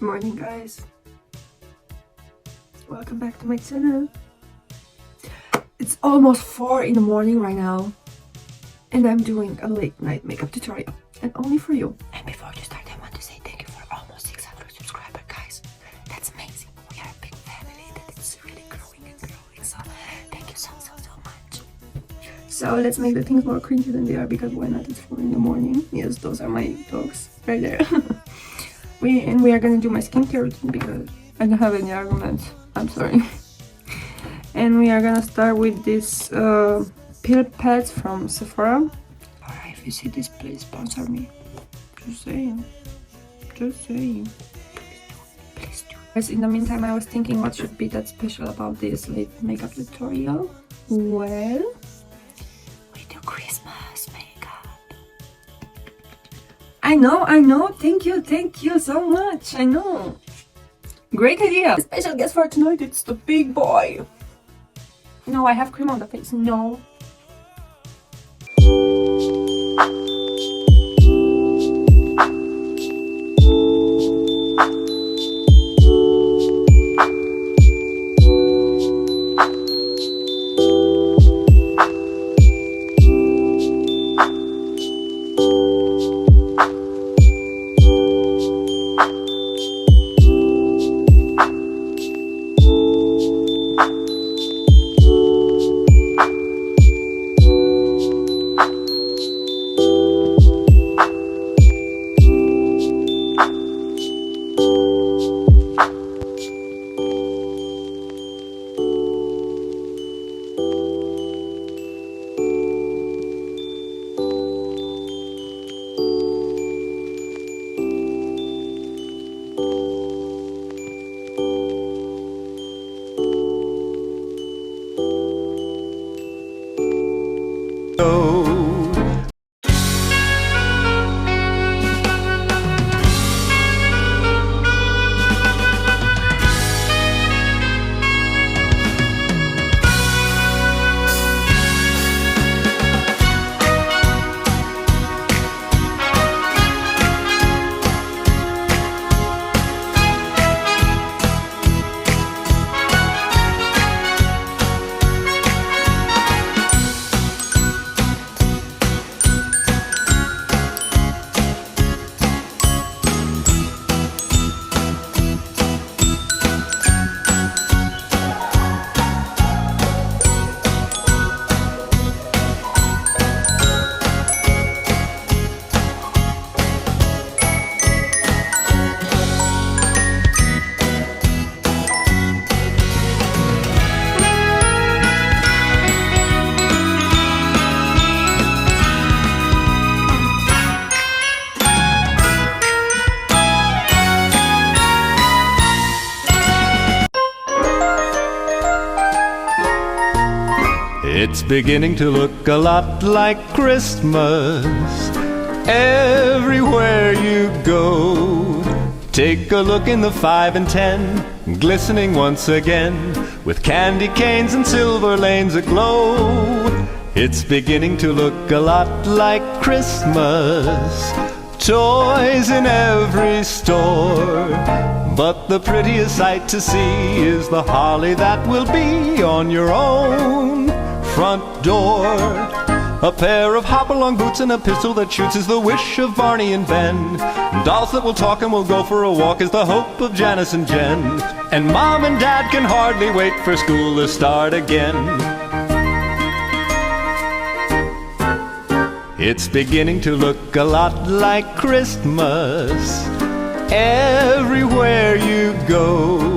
Morning guys, welcome back to my channel. It's almost 4 in the morning right now and I'm doing a late night makeup tutorial and only for you. And before you start, I want to say thank you for almost 600 subscribers, guys. That's amazing. We are a big family that is really growing and growing, so thank you so much. So let's make the things more cringy than they are, because why not? It's 4 in the morning. Yes, those are my dogs right there. We are gonna do my skincare routine because I don't have any arguments. I'm sorry. And we are gonna start with this pill pads from Sephora. Alright, if you see this, please sponsor me. Just saying. Just saying. Please do. Guys, in the meantime, I was thinking what should be that special about this late makeup tutorial. Well, we do Christmas makeup. I know. Thank you so much. I know. Great idea. The special guest for tonight, it's the big boy. No, I have cream on the face. No. It's beginning to look a lot like Christmas everywhere you go. Take a look in the 5 and 10, glistening once again, with candy canes and silver lanes aglow. It's beginning to look a lot like Christmas, toys in every store. But the prettiest sight to see is the holly that will be on your own front door. A pair of hop-along boots and a pistol that shoots is the wish of Barney and Ben. Dolls that will talk and will go for a walk is the hope of Janice and Jen. And Mom and Dad can hardly wait for school to start again. It's beginning to look a lot like Christmas everywhere you go.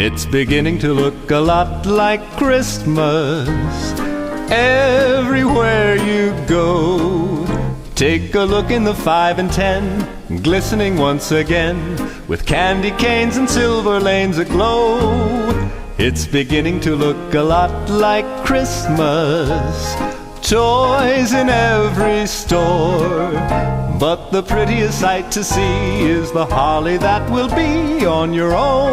It's beginning to look a lot like Christmas everywhere you go. Take a look in the 5 and 10, glistening once again, with candy canes and silver lanes aglow. It's beginning to look a lot like Christmas. Toys in every store, but the prettiest sight to see is the holly that will be on your own